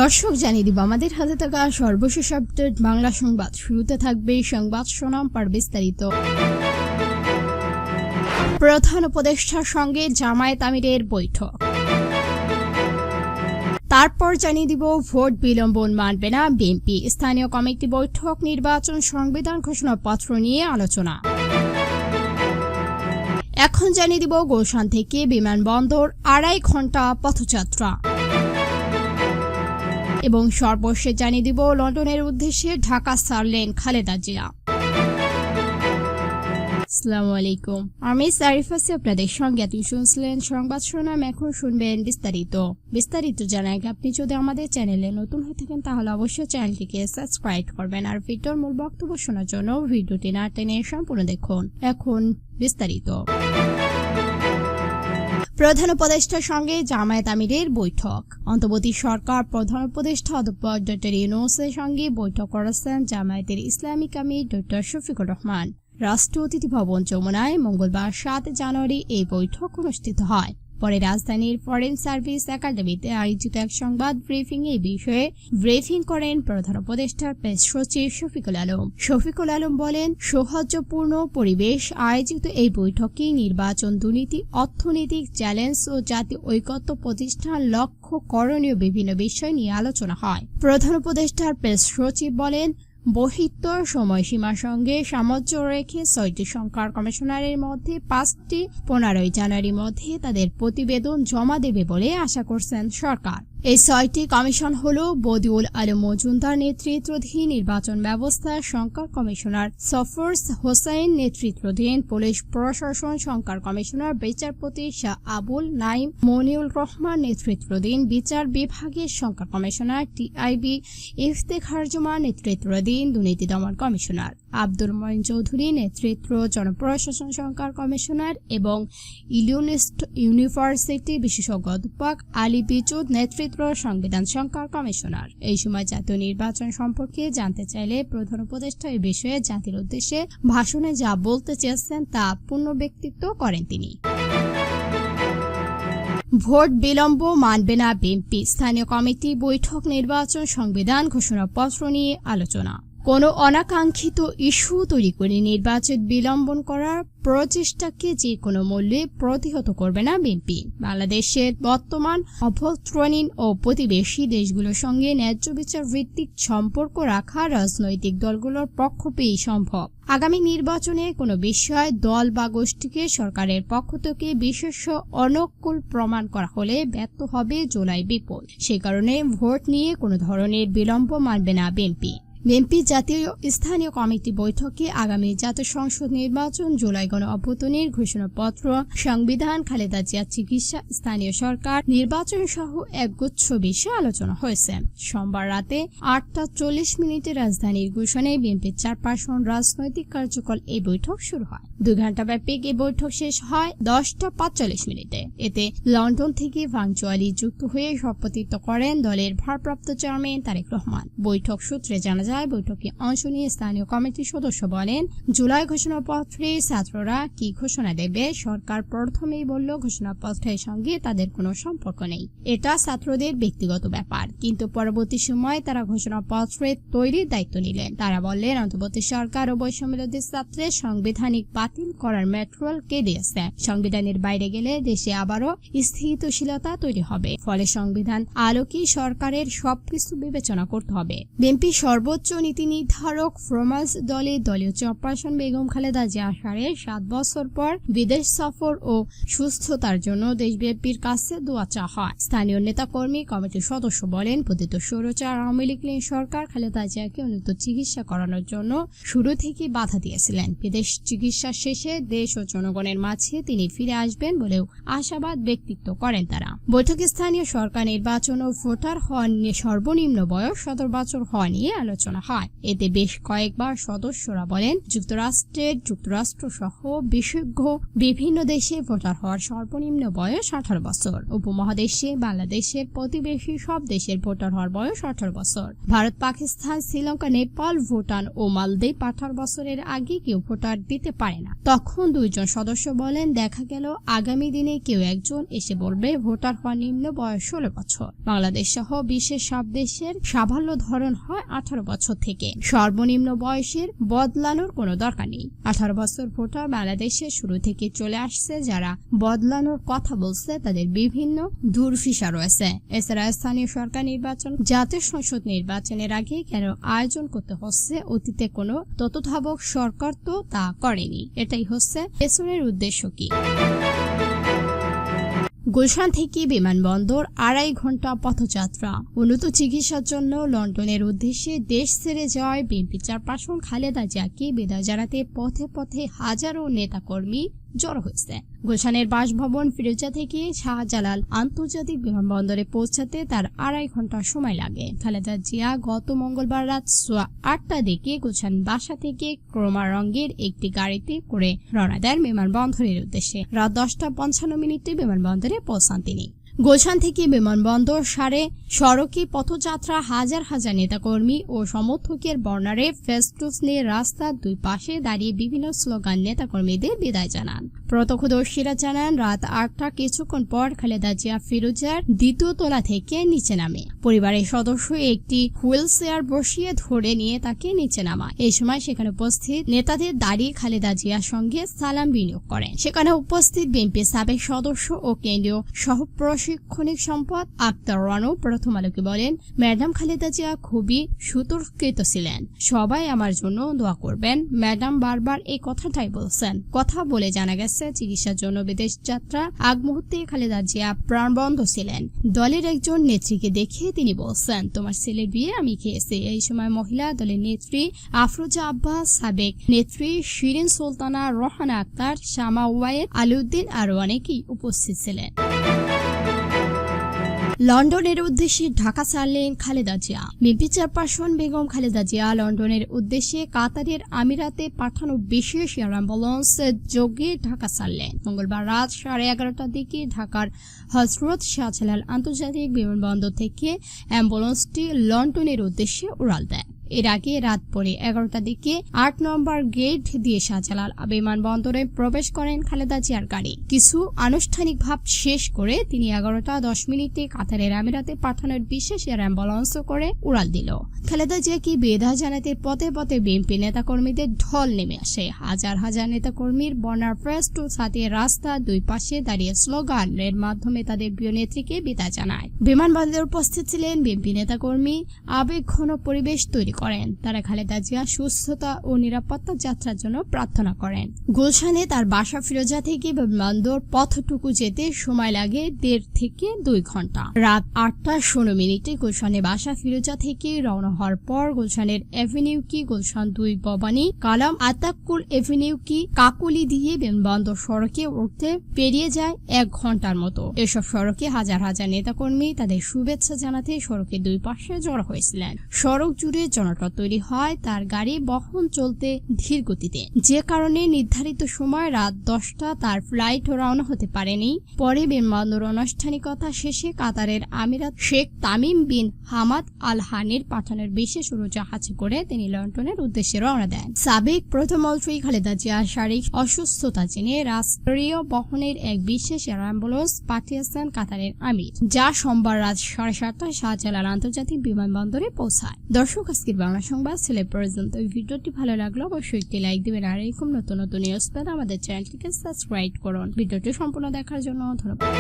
দর্শক জানিয়ে দিব আমাদের হাতে থাকা সর্বশেষ আপডেট বাংলা সংবাদ। শুরুতে থাকবে সংবাদ শিরোনাম পর বিস্তারিত। প্রধান উপদেষ্টার সঙ্গে জামায়াত আমিরের বৈঠক। তারপর জানিয়ে দিব ভোট বিলম্বন মানবে না বিএনপি, স্থানীয় কমিটি বৈঠক, নির্বাচন, সংবিধান ঘোষণাপত্র নিয়ে আলোচনা। এখন জানিয়ে দিব গুলশান থেকে বিমানবন্দর 2.5 ঘন্টা পথযাত্রা। এবং সর্বশেষ জানিয়ে দিব লন্ডনের উদ্দেশ্যে ঢাকা ছাড়লেন খালেদা জিয়া। আসসালামু আলাইকুম, আমি সারিফা আপনাদের সঙ্গে শুনছিলেন সংবাদ শিরোনাম। এখন শুনবেন বিস্তারিত জানাই। আপনি যদি আমাদের চ্যানেলে নতুন হয়ে থাকেন তাহলে অবশ্যই চ্যানেলটিকে সাবস্ক্রাইব করবেন আর ভিডিওর মূল বক্তব্য শোনার জন্য ভিডিওটি না টেনে সম্পূর্ণ দেখুন। এখন বিস্তারিত। প্রধান উপদেষ্টার সঙ্গে জামায়াত আমিরের বৈঠক। অন্তর্বর্তী সরকার প্রধান উপদেষ্টা অধ্যাপক ডক্টর ইউনূসের সঙ্গে বৈঠক করেছেন জামায়াতের ইসলামিক আমির ডক্টর শফিকুর রহমান। রাষ্ট্র অতিথি ভবন যমুনায় মঙ্গলবার 7 জানুয়ারি এই বৈঠক অনুষ্ঠিত হয়। পরে রাজধানীর ফরেন সার্ভিস একাডেমিতে আয়োজিত এক সংবাদ ব্রিফিং এই বিষয়ে ব্রিফিং করেন প্রধান উপদেষ্টার প্রেস সচিব শফিকুল আলম বলেন, সৌহার্দ্যপূর্ণ পরিবেশ আয়োজিত এই বৈঠকে নির্বাচন, দুর্নীতি, অর্থনৈতিক চ্যালেঞ্জ ও জাতীয় ঐক্যত্ব প্রতিষ্ঠান লক্ষ্য করণীয় বিভিন্ন বিষয় নিয়ে আলোচনা হয়। প্রধান উপদেষ্টার প্রেস সচিব বলেন, বহির্ত সময়সীমার সঙ্গে সামঞ্জস্য রেখে 6টি সংস্কার কমিশনারের মধ্যে 5টি 15 জানুয়ারির মধ্যে তাদের প্রতিবেদন জমা দেবে বলে আশা করছেন সরকার। এই 6টি কমিশন হল বদিউল আলম মজুমদার নেতৃত্বাধীন নির্বাচন ব্যবস্থা সংস্কার কমিশনার, সফরস হোসাইন নেতৃত্বাধীন পুলিশ প্রশাসন সংস্কার কমিশনার, বিচারপতি শাহ আবুল নাইম মনিউল রহমান নেতৃত্বাধীন বিচার বিভাগের সংস্কার কমিশনার, টিআইবি ইফতেখার জুমা নেতৃত্বাধীন দুর্নীতি দমন কমিশনার, আব্দুল মঈন চৌধুরী নেতৃত্ব জনপ্রশাসন সংস্কার কমিশনার এবং ইউনিভার্সিটি বিশেষজ্ঞ অধ্যাপক আলী বিচুদ নেতৃত্ব সংবিধান সংস্কার কমিশনার। এই সময় জাতীয় নির্বাচন সম্পর্কে জানতে চাইলে প্রধান উপদেষ্টা এই বিষয়ে জাতির উদ্দেশ্যে ভাষণে যা বলতে চেয়েছেন তা পুনর্ব্যক্তিত্ব করেন তিনি। ভোট বিলম্ব মানবে না বিএনপি, স্থানীয় কমিটি বৈঠক, নির্বাচন, সংবিধান ঘোষণাপত্র নিয়ে আলোচনা। কোনো অনাকাঙ্ক্ষিত ইস্যু তৈরি করে নির্বাচন বিলম্বন করার প্রচেষ্টাকে যে কোনো মূল্যে প্রতিহত করবে না বিএনপি। বাংলাদেশের বর্তমান অভ্যন্তরীণ ও প্রতিবেশী দেশগুলোর সঙ্গে ন্যায্য বিচার ভিত্তিক সম্পর্ক রাখা রাজনৈতিক দলগুলোর পক্ষেই সম্ভব। আগামী নির্বাচনে কোনো বিষয়, দল বা গোষ্ঠীকে সরকারের পক্ষ থেকে বিশেষ অনুকূল প্রমাণ করা হলে ব্যর্থ হবে জুলাই বিপুল। সে কারণে ভোট নিয়ে কোনো ধরনের বিলম্ব মানবে না বিএনপি। জাতীয় স্থানীয় কমিটি বৈঠকে আগামী জাতীয় সংসদ নির্বাচন, জুলাই গণ অভ্যুত্থানের ঘোষণাপত্র, সংবিধান, খালেদা জিয়ার চিকিৎসা, স্থানীয় সরকার নির্বাচন সহ একগুচ্ছ বিষয়ে আলোচনা হয়েছে। সোমবার রাতে 8টা 40 রাজধানীর গুলশানে বিএনপির চেয়ারপারসন রাজনৈতিক কার্যক্রম এই বৈঠক শুরু হয়। 2 ঘণ্টা ব্যাপী এই বৈঠক শেষ হয় 10টা 45। এতে লন্ডন থেকে ভার্চুয়ালি যুক্ত হয়ে সভাপতিত্ব করেন দলের ভারপ্রাপ্ত চেয়ারম্যান তারেক রহমান। বৈঠক সূত্রে জানা যায়, বৈঠকে অংশ নিয়ে স্থানীয় কমিটির সদস্য বলেন, জুলাই ঘোষণাপত্রে ছাত্ররা কি ঘোষণা দেবে, সরকার প্রথমেই বলল ঘোষণাপত্রের সঙ্গে তাদের কোনো সম্পর্ক নেই, এটা ছাত্রদের ব্যক্তিগত ব্যাপার। কিন্তু পরবর্তী সময় তারা ঘোষণাপত্রের তৈরির দায়িত্ব নিলেন। তারা বললেন, অন্তর্বর্তী সরকার ও বৈষম্যবিরোধী ছাত্রের সাংবিধানিক বাতিল করার ম্যাটেরিয়াল কে দিয়েছে। সংবিধানের বাইরে গেলে দেশে আবারও স্থিতিশীলতা তৈরি হবে। ফলে সংবিধান আলোকে সরকারের সবকিছু বিবেচনা করতে হবে। বিএনপি সর্বোচ্চ নীতি নির্ধারক ফ্রমাস দলের দলীয় চেয়ারপারসন বেগম খালেদা জিয়া 7.5 বছর পর বিদেশ সফর ও সুস্থতার জন্য দেশব্যাপীর কাছে দোয়া চাওয়া হয়। স্থানীয় নেতাকর্মী কমিটির সদস্য বলেন, পতিত স্বৈরাচার আওয়ামী লীগ সরকার খালেদা জিয়াকে উন্নত চিকিৎসা করানোর জন্য শুরু থেকে বাধা দিয়েছিলেন। বিদেশ চিকিৎসা শেষে দেশ ও জনগণের মাঝে তিনি ফিরে আসবেন বলেও আশাবাদ ব্যক্তিত্ব করেন তারা। বৈঠকে স্থানীয় সরকার নির্বাচন ও ভোটার হওয়ার সর্বনিম্ন বয়স 17 বছর হওয়া নিয়ে আলোচনা আলোচনা হয়। এতে বেশ কয়েকবার সদস্যরা বলেন, যুক্তরাষ্ট্র সহ বিশেষজ্ঞ বিভিন্ন দেশে ভোটার হওয়ার সর্বনিম্ন বয়স 18 বছর। উপমহাদেশে বাংলাদেশের প্রতিবেশী সব দেশের ভোটার হওয়ার বয়স 18 বছর। ভারত, পাকিস্তান, শ্রীলঙ্কা, নেপাল, ভুটান ও মালদ্বীপ 18 বছরের আগে কেউ ভোটার দিতে পারে না। তখন 2 জন সদস্য বলেন, দেখা গেল আগামী দিনে কেউ একজন এসে বলবে ভোটার হওয়ার নিম্ন বয়স 16 বছর। বাংলাদেশ সহ বিশ্বের সব দেশের সাফল্য ধরন হয় 18 বছর থেকে। সর্বনিম্ন বয়সের বদলানোর কোনো দরকার নেই। 18 বছর ভোটার বাংলাদেশে শুরু থেকে চলে আসছে। যারা বদলানোর কথা বলছে তাদের বিভিন্ন দুর্ভিসা রয়েছে। এছাড়া স্থানীয় সরকার নির্বাচন, জাতীয় সংসদ নির্বাচনের আগে কেন আয়োজন করতে হচ্ছে? অতীতে কোনো তত্ত্বাবধায়ক সরকার তো তা করেনি। এটাই হচ্ছে পেছনের উদ্দেশ্য কি? গুলশান থেকে বিমানবন্দর 2.5 ঘন্টা পথযাত্রা। উন্নত চিকিৎসার জন্য লন্ডনের উদ্দেশ্যে দেশ ছেড়ে যাওয়ায় বিএনপি চেয়ারপারসন খালেদা জিয়াকে বিদায় জানাতে পথে পথে হাজারো নেতাকর্মী জড়ো হয়েছে। গুলশানের বাসভবন ফিরোজা থেকে শাহজালাল আন্তর্জাতিক বিমানবন্দরে পৌঁছাতে তার 2.5 ঘন্টা সময় লাগে। খালেদা জিয়া গত মঙ্গলবার রাত 8টার দিকে গুলশান বাসা থেকে ক্রোমারঙ্গের একটি গাড়িতে করে রওনা দেন বিমানবন্দরের উদ্দেশ্যে। রাত 10:55 বিমানবন্দরে পৌঁছান তিনি। গুলশান থেকে বিমানবন্দর সারে সড়কে পথযাত্রা হাজার হাজার নেতাকর্মী ও সমর্থকের বর্ণারে ফেস্টুস নিয়ে রাস্তার 2 পাশে দাঁড়িয়ে বিভিন্ন স্লোগান নেতাকর্মীদের বিদায় জানান। প্রত্যক্ষদর্শীরা জানান, রাত 8টা কিছুক্ষণ পর খালেদা জিয়া ফিরোজার 2য় তলা থেকে নিচে নামে। পরিবারের সদস্য একটি হুইল চেয়ার বসিয়ে ধরে নিয়ে তাকে নিচে নামায়। এই সময় সেখানে উপস্থিত নেতাদের দাঁড়িয়ে খালেদা জিয়ার সঙ্গে সালাম বিনিয়োগ করেন। সেখানে উপস্থিত বিএনপি সাবেক সদস্য ও কেন্দ্রীয় প্রশিক্ষণিক সম্পদ আক্তার রানু প্রথম আলোকে বলেন, ম্যাডাম খালেদা জিয়া খুবই সুতর্কিত ছিলেন। সবাই আমার জন্য দোয়া করবেন। ম্যাডাম বারবার এই কথাটাই বলছেন। কথা বলে জানা গেছে চিকিৎসার জন্য বিদেশ যাত্রা আগ মুহূর্তে খালেদা জিয়া প্রাণবন্ধ ছিলেন। দলের একজন নেত্রীকে দেখে তিনি বলছেন, তোমার ছেলের বিয়ে আমি খেয়েছি। এই সময় মহিলা দলের নেত্রী আফরোজা আব্বাস, সাবেক নেত্রী শিরিন সুলতানা, রোহানা আক্তার, শামা ওয়ায়েদ, আলিউদ্দিন আরো অনেকেই উপস্থিত ছিলেন। লন্ডনের উদ্দেশ্যে ঢাকা ছাড়লেন খালেদা জিয়া। বিএনপি চেয়ারপারসন বেগম খালেদা জিয়া লন্ডনের উদ্দেশ্যে কাতারের আমিরাতে পাঠানো বিশেষ অ্যাম্বুলেন্স যোগে ঢাকা ছাড়লেন। মঙ্গলবার রাত 11:30টার দিকে ঢাকার হযরত শাহজালাল আন্তর্জাতিক বিমানবন্দর থেকে অ্যাম্বুলেন্সটি লন্ডনের উদ্দেশ্যে উড়াল দেয়। এর আগে রাত পরে 11টার দিকে 8 নম্বর গেট দিয়ে শাহজালাল বিমানবন্দরে প্রবেশ করেন খালেদা জিয়ার গাড়ি। কিছু আনুষ্ঠানিক ভাব শেষ করে তিনি 11:10 কাতারের আমিরাতে পাঠানোর বিশেষ অ্যাম্বুলেন্স করে উড়াল দিল। খালেদা জিয়াকে বিদায় জানাতে পথে পথে বিএনপি নেতাকর্মীদের ঢল নেমে আসে। হাজার হাজার নেতাকর্মীর বর্ণার ফেস্টু সাথে রাস্তা 2 পাশে দাঁড়িয়ে স্লোগানের মাধ্যমে তাদের প্রিয় নেত্রীকে বিদায় জানায়। বিমানবন্দরে উপস্থিত ছিলেন বিএনপি নেতাকর্মী। আবেগঘন পরিবেশ তৈরি করেন। তারা খালেদা জিয়া সুস্থতা ও নিরাপত্তা যাত্রার জন্য প্রার্থনা করেন। গুলশানে তার বাসা ফিরোজা থেকে বিমানবন্দর পথটুকু যেতে সময় লাগে 1.5 থেকে 2 ঘন্টা। রাত 8:16 গুলশানে বাসা ফিরোজা থেকে রওনা হওয়ার পর গুলশানের এভিনিউ কি, গুলশান 2 ভবানী, কালাম আতাকুল এভিনিউ কি, কাকুলি দিয়ে বিমানবন্দর সড়কে উঠতে পেরিয়ে যায় 1 ঘন্টার মতো। এসব সড়কে হাজার হাজার নেতাকর্মী তাদের শুভেচ্ছা জানাতে সড়কের 2 পাশে জড়ো হয়েছিলেন। সড়ক জুড়ে জনতা তৈরি হয়। তার গাড়ি বহন চলতে ধীর গতিতে, যে কারণে নির্ধারিত সময় রাত 10টা তার ফ্লাইট রওনা হতে পারেনি। পরে বিমানবন্দর আনুষ্ঠানিকতা শেষে কাতারের আমিরাত Sheikh Tamim bin Hamad Al হানির পাঠানোর বিশেষ উড়োজাহাজে করে তিনি লন্ডনের উদ্দেশ্যে রওনা দেন। সাবেক প্রধানমন্ত্রী খালেদা জিয়া শারীরিক অসুস্থতা জেনে রাষ্ট্রীয় বহনের এক বিশেষ অ্যাম্বুলেন্স পাঠিয়েছেন কাতারের আমির, যা সোমবার রাত 7:30টায় শাহজালাল আন্তর্জাতিক বিমানবন্দরে পৌঁছায়। দর্শক, আজকের বাংলা সংবাদ ছিল পর্যন্ত। ভিডিওটি ভালো লাগলে অবশ্যই একটি লাইক দিবেন আর এরকম নতুন নতুন নিউজ পেতে আমাদের চ্যানেলটিকে সাবস্ক্রাইব করুন। ভিডিওটি সম্পূর্ণ দেখার জন্য ধন্যবাদ।